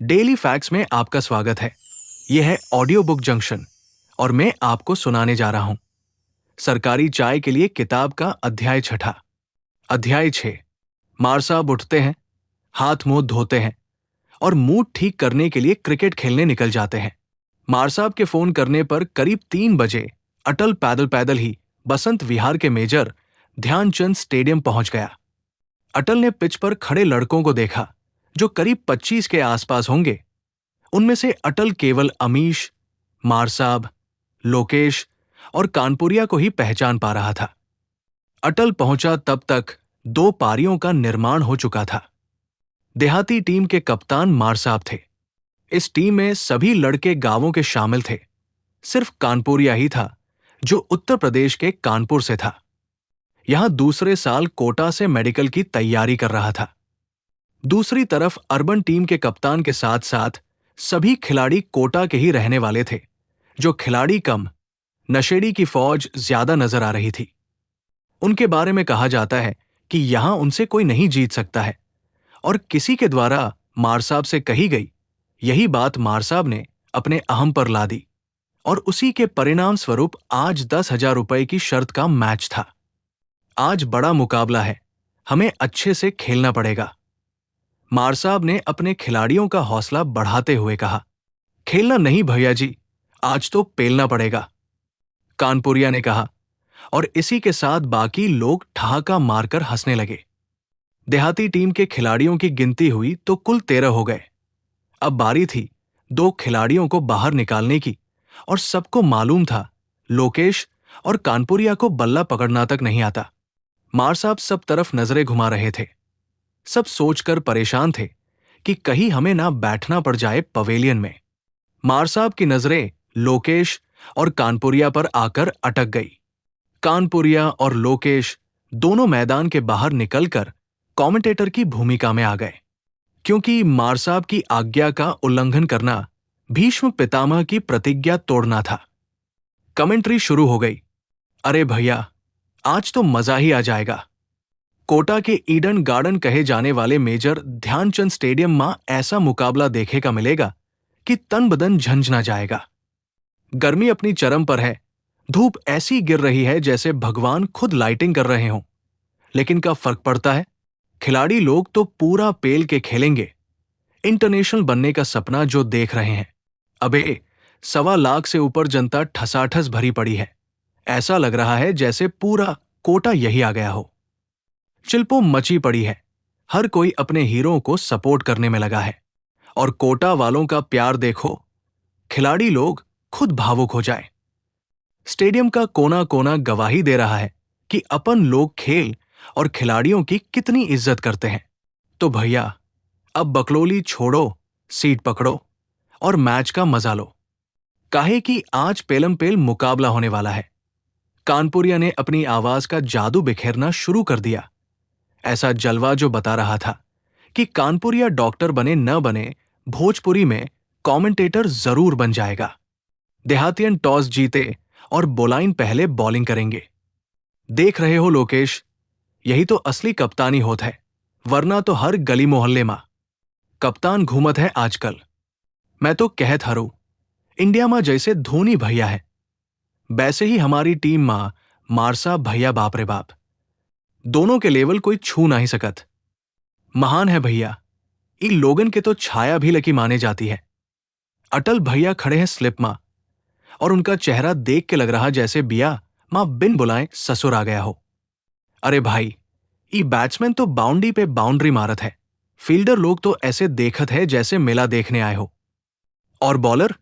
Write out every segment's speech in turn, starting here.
Daily facts में आपका स्वागत है। यह है ऑडियो बुक जंक्शन और मैं आपको सुनाने जा रहा हूं सरकारी चाय के लिए किताब का अध्याय 6। अध्याय 6। मार साहब उठते हैं, हाथ मुंह धोते हैं और मूड ठीक करने के लिए क्रिकेट खेलने निकल जाते हैं। मार साहब के फोन करने पर करीब 3 बजे अटल पैदल पैदल ही बसंत विहार के मेजर ध्यानचंद स्टेडियम पहुंच गया। अटल ने पिच पर खड़े लड़कों को देखा जो करीब 25 के आसपास होंगे। उनमें से अटल केवल अमीश, मार साहब, लोकेश और कानपुरिया को ही पहचान पा रहा था। अटल पहुंचा तब तक 2 पारियों का निर्माण हो चुका था। देहाती टीम के कप्तान मार साहब थे। इस टीम में सभी लड़के गांवों के शामिल थे। सिर्फ कानपुरिया ही था जो उत्तर प्रदेश के कानपुर से था। यहां दूसरे साल कोटा से मेडिकल की तैयारी कर रहा था। दूसरी तरफ अर्बन टीम के कप्तान के साथ साथ सभी खिलाड़ी कोटा के ही रहने वाले थे। जो खिलाड़ी कम, नशेड़ी की फौज ज्यादा नजर आ रही थी। उनके बारे में कहा जाता है कि यहां उनसे कोई नहीं जीत सकता है और किसी के द्वारा मार साहब से कही गई यही बात मार साहब ने अपने अहम पर ला दी और उसी के परिणाम स्वरूप आज 10,000 रुपए की शर्त का मैच था। आज बड़ा मुकाबला है, हमें अच्छे से खेलना पड़ेगा। मार साहब ने अपने खिलाड़ियों का हौसला बढ़ाते हुए कहा, खेलना नहीं भैया जी, आज तो पेलना पड़ेगा। कानपुरिया ने कहा और इसी के साथ बाकी लोग ठहाका मारकर हंसने लगे। देहाती टीम के खिलाड़ियों की गिनती हुई तो कुल 13 हो गए। अब बारी थी 2 खिलाड़ियों को बाहर निकालने की और सबको मालूम था लोकेश और कानपुरिया को बल्ला पकड़ना तक नहीं आता। मार साहब सब तरफ नजरें घुमा रहे थे। सब सोचकर परेशान थे कि कहीं हमें ना बैठना पड़ जाए पवेलियन में। मार साहब की नजरें लोकेश और कानपुरिया पर आकर अटक गई। कानपुरिया और लोकेश दोनों मैदान के बाहर निकलकर कमेंटेटर की भूमिका में आ गए, क्योंकि मार साहब की आज्ञा का उल्लंघन करना भीष्म पितामह की प्रतिज्ञा तोड़ना था। कमेंट्री शुरू हो गई। अरे भैया, आज तो मजा ही आ जाएगा। कोटा के ईडन गार्डन कहे जाने वाले मेजर ध्यानचंद स्टेडियम में ऐसा मुकाबला देखे का मिलेगा कि तन बदन झंझ ना जाएगा। गर्मी अपनी चरम पर है, धूप ऐसी गिर रही है जैसे भगवान खुद लाइटिंग कर रहे हों। लेकिन क्या फर्क पड़ता है, खिलाड़ी लोग तो पूरा पेल के खेलेंगे। इंटरनेशनल बनने का सपना जो देख रहे हैं। अबे 1.25 लाख से ऊपर जनता ठसाठस भरी पड़ी है। ऐसा लग रहा है जैसे पूरा कोटा यही आ गया हो। चिल्पो मची पड़ी है। हर कोई अपने हीरो को सपोर्ट करने में लगा है और कोटा वालों का प्यार देखो, खिलाड़ी लोग खुद भावुक हो जाए। स्टेडियम का कोना कोना गवाही दे रहा है कि अपन लोग खेल और खिलाड़ियों की कितनी इज्जत करते हैं। तो भैया, अब बकलोली छोड़ो, सीट पकड़ो और मैच का मजा लो। काहे कि आज पेलम पेल मुकाबला होने वाला है। कानपुरिया ने अपनी आवाज का जादू बिखेरना शुरू कर दिया। ऐसा जलवा जो बता रहा था कि कानपुरिया डॉक्टर बने न बने, भोजपुरी में कमेंटेटर जरूर बन जाएगा। देहातियन टॉस जीते और बोलाइन पहले बॉलिंग करेंगे। देख रहे हो लोकेश, यही तो असली कप्तानी होत है, वरना तो हर गली मोहल्ले में कप्तान घूमत है आजकल। मैं तो कहत हरू, इंडिया में जैसे धोनी भैया है, वैसे ही हमारी टीम में मार साहब भैया बाप रे बाप। दोनों के लेवल कोई छू नहीं सकत। महान है भैया, इन लोगन के तो छाया भी लकी माने जाती है। अटल भैया खड़े हैं स्लिप में और उनका चेहरा देख के लग रहा जैसे बिया मां बिन बुलाए ससुर आ गया हो। अरे भाई, ये बैट्समैन तो बाउंड्री पे बाउंड्री मारत है। फील्डर लोग तो ऐसे देखत है जैसे मेला देखने आए हो। और बॉलर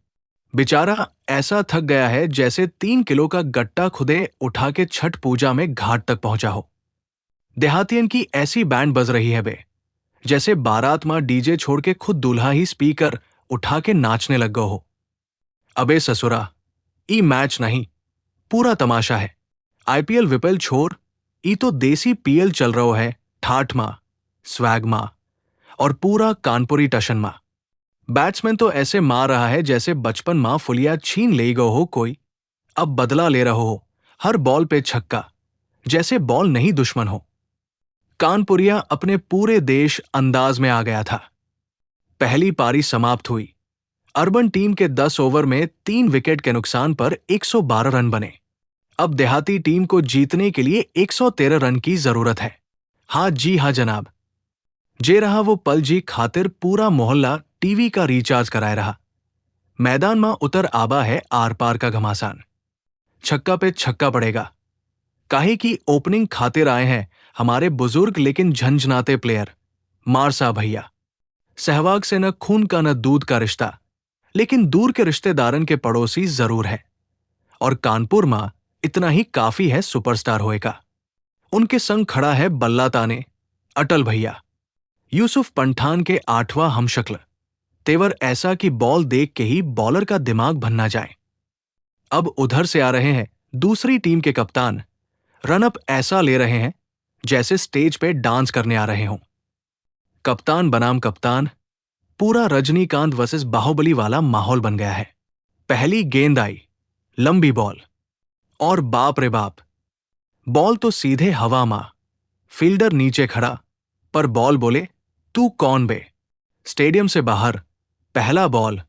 बेचारा ऐसा थक गया है जैसे 3 किलो का गट्टा खुदे उठा के छठ पूजा में घाट तक पहुंचा हो। देहातियन की ऐसी बैंड बज रही है बे, जैसे बारात में डीजे छोड़ के खुद दूल्हा ही स्पीकर उठा के नाचने लग गो हो। अबे ससुरा, ई मैच नहीं, पूरा तमाशा है। आईपीएल विपीएल छोड़, ई तो देसी पीएल चल रहो है, ठाठ मां, स्वैग मां और पूरा कानपुरी टशन मां। बैट्समैन तो ऐसे मार रहा है जैसे बचपन मां फुलिया छीन ले गो हो कोई। अब बदला ले रहो हो, हर बॉल पे छक्का, जैसे बॉल नहीं दुश्मन हो। कानपुरिया अपने पूरे देश अंदाज में आ गया था। पहली पारी समाप्त हुई। अर्बन टीम के 10 ओवर में 3 विकेट के नुकसान पर 112 रन बने। अब देहाती टीम को जीतने के लिए 113 रन की जरूरत है। हाँ जी हाँ जनाब। जे रहा वो पल जी खातिर पूरा मोहल्ला टीवी का रिचार्ज कराए रहा। मैदान में उतर आबा है आर पार का घमासान। छक्का पे छक्का पड़ेगा। काहे की ओपनिंग खातिर आए हैं हमारे बुजुर्ग लेकिन झंझनाते प्लेयर मारसा भैया। सहवाग से न खून का न दूध का रिश्ता, लेकिन दूर के रिश्तेदारन के पड़ोसी जरूर है। और कानपुर मां इतना ही काफी है सुपरस्टार होए का। उनके संग खड़ा है बल्ला ताने अटल भैया, यूसुफ पंठान के 8वां हमशक्ल। तेवर ऐसा कि बॉल देख के ही बॉलर का दिमाग भन्ना जाए। अब उधर से आ रहे हैं दूसरी टीम के कप्तान। रनअप ऐसा ले रहे हैं जैसे स्टेज पे डांस करने आ रहे हों। कप्तान बनाम कप्तान, पूरा रजनीकांत वर्सेस बाहुबली वाला माहौल बन गया है। पहली गेंद आई, लंबी बॉल, और बाप रे बाप, बॉल तो सीधे हवा मां। फील्डर नीचे खड़ा, पर बॉल बोले तू कौन बे। स्टेडियम से बाहर पहला बॉल,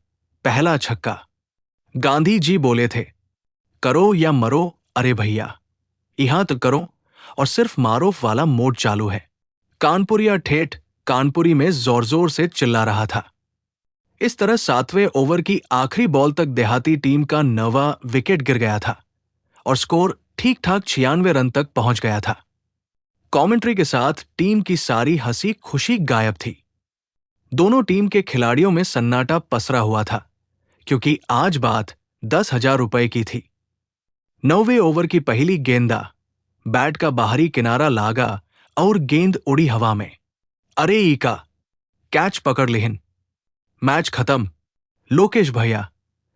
पहला छक्का। गांधी जी बोले थे, करो या मरो अरे भैया, यहां तो करो और सिर्फ मारूफ वाला मोड चालू है। कानपुरिया ठेठ कानपुरी में जोर जोर से चिल्ला रहा था। इस तरह 7वें ओवर की आखिरी बॉल तक देहाती टीम का 9वां विकेट गिर गया था और स्कोर ठीक ठाक 96 रन तक पहुंच गया था। कमेंट्री के साथ टीम की सारी हंसी खुशी गायब थी। दोनों टीम के खिलाड़ियों में सन्नाटा पसरा हुआ था, क्योंकि आज बात 10,000 रुपए की थी। 9वें ओवर की पहली गेंदा, बैट का बाहरी किनारा लागा और गेंद उड़ी हवा में। अरे ईका, कैच पकड़ लिहिन। मैच खत्म। लोकेश भैया,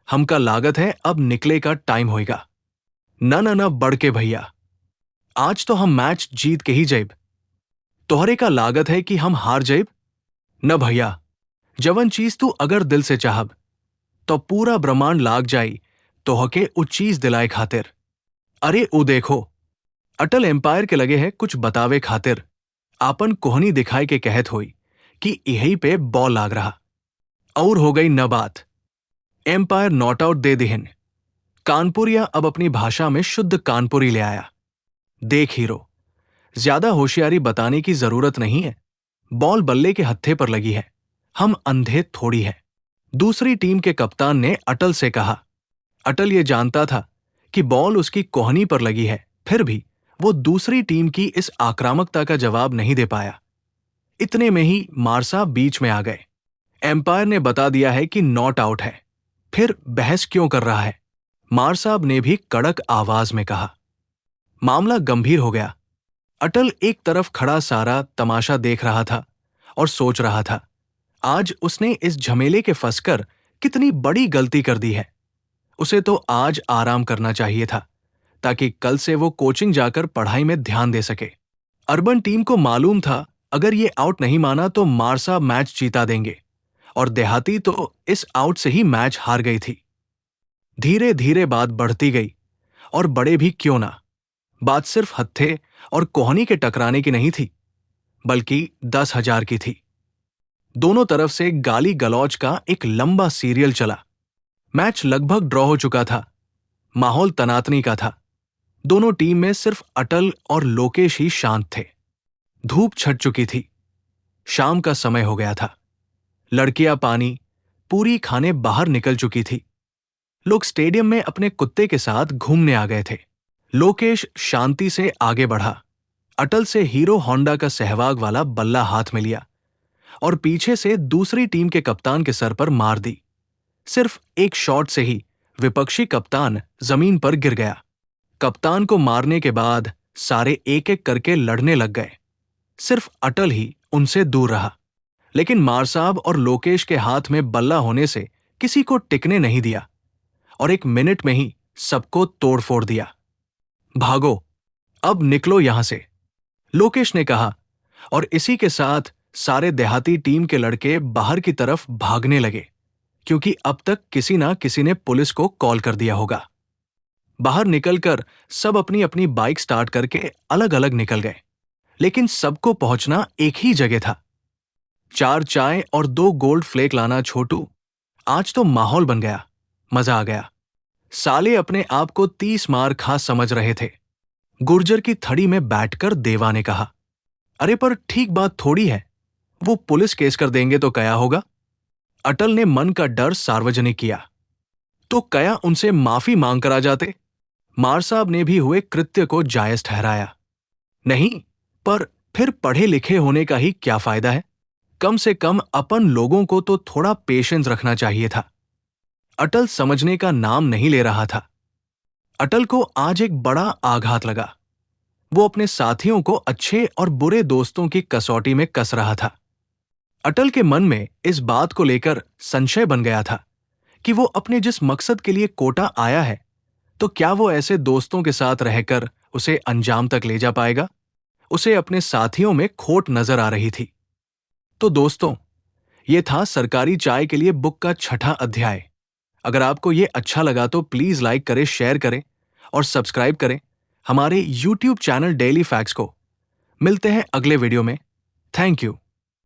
हमका लागत है अब निकले का टाइम होएगा। न न न बढ़ के भैया, आज तो हम मैच जीत के ही जैब। तोहरे का लागत है कि हम हार जैब? न भैया, जवन चीज तू अगर दिल से चाहब तो पूरा ब्रह्मांड लाग जाई तोहके उ चीज दिलाए खातिर। अरे उ देखो, अटल एम्पायर के लगे है कुछ बतावे खातिर आपन कोहनी दिखाए के कहत होई कि यही पे बॉल लाग रहा। और हो गई न बात। एम्पायर नॉट आउट दे दिहिन। कानपुरिया अब अपनी भाषा में शुद्ध कानपुरी ले आया। देख हीरो, ज्यादा होशियारी बताने की जरूरत नहीं है। बॉल बल्ले के हत्थे पर लगी है, हम अंधे थोड़ी है। दूसरी टीम के कप्तान ने अटल से कहा। अटल ये जानता था कि बॉल उसकी कोहनी पर लगी है, फिर भी वो दूसरी टीम की इस आक्रामकता का जवाब नहीं दे पाया। इतने में ही मारसा बीच में आ गए। एम्पायर ने बता दिया है कि नॉट आउट है, फिर बहस क्यों कर रहा है? मार साहब ने भी कड़क आवाज में कहा। मामला गंभीर हो गया। अटल एक तरफ खड़ा सारा तमाशा देख रहा था और सोच रहा था, आज उसने इस झमेले के फंसकर कितनी बड़ी गलती कर दी है। उसे तो आज आराम करना चाहिए था, ताकि कल से वो कोचिंग जाकर पढ़ाई में ध्यान दे सके। अर्बन टीम को मालूम था अगर ये आउट नहीं माना तो मारसा मैच जीता देंगे, और देहाती तो इस आउट से ही मैच हार गई थी। धीरे धीरे बात बढ़ती गई, और बड़े भी क्यों ना। बात सिर्फ हत्थे और कोहनी के टकराने की नहीं थी, बल्कि 10,000 की थी। दोनों तरफ से गाली गलौज का एक लंबा सीरियल चला। मैच लगभग ड्रॉ हो चुका था। माहौल तनातनी का था। दोनों टीम में सिर्फ अटल और लोकेश ही शांत थे। धूप छट चुकी थी। शाम का समय हो गया था। लड़कियां पानी पूरी खाने बाहर निकल चुकी थी। लोग स्टेडियम में अपने कुत्ते के साथ घूमने आ गए थे। लोकेश शांति से आगे बढ़ा। अटल से हीरो होंडा का सहवाग वाला बल्ला हाथ में लिया और पीछे से दूसरी टीम के कप्तान के सर पर मार दी। सिर्फ एक शॉट से ही विपक्षी कप्तान जमीन पर गिर गया। कप्तान को मारने के बाद सारे एक एक करके लड़ने लग गए। सिर्फ अटल ही उनसे दूर रहा, लेकिन मार साहब और लोकेश के हाथ में बल्ला होने से किसी को टिकने नहीं दिया और 1 मिनट में ही सबको तोड़फोड़ दिया। भागो, अब निकलो यहां से, लोकेश ने कहा, और इसी के साथ सारे देहाती टीम के लड़के बाहर की तरफ भागने लगे, क्योंकि अब तक किसी ना किसी ने पुलिस को कॉल कर दिया होगा। बाहर निकलकर सब अपनी अपनी बाइक स्टार्ट करके अलग अलग निकल गए, लेकिन सबको पहुंचना एक ही जगह था। 4 चाय और 2 गोल्ड फ्लेक लाना छोटू। आज तो माहौल बन गया, मजा आ गया। साले अपने आप को 30 मार खा समझ रहे थे। गुर्जर की थड़ी में बैठकर देवा ने कहा, अरे पर ठीक बात थोड़ी है, वो पुलिस केस कर देंगे तो क्या होगा। अटल ने मन का डर सार्वजनिक किया। तो कया उनसे माफी मांग कर आ जाते। मार साहब ने भी हुए कृत्य को जायज ठहराया। नहीं, पर फिर पढ़े लिखे होने का ही क्या फायदा है। कम से कम अपन लोगों को तो थोड़ा पेशेंस रखना चाहिए था। अटल समझने का नाम नहीं ले रहा था। अटल को आज एक बड़ा आघात लगा। वो अपने साथियों को अच्छे और बुरे दोस्तों की कसौटी में कस रहा था। अटल के मन में इस बात को लेकर संशय बन गया था कि वो अपने जिस मकसद के लिए कोटा आया है, तो क्या वो ऐसे दोस्तों के साथ रहकर उसे अंजाम तक ले जा पाएगा। उसे अपने साथियों में खोट नजर आ रही थी। तो दोस्तों, ये था सरकारी चाय के लिए बुक का 6ठा अध्याय। अगर आपको ये अच्छा लगा तो प्लीज लाइक करें, शेयर करें और सब्सक्राइब करें हमारे YouTube चैनल डेली फैक्ट्स को। मिलते हैं अगले वीडियो में। Thank you.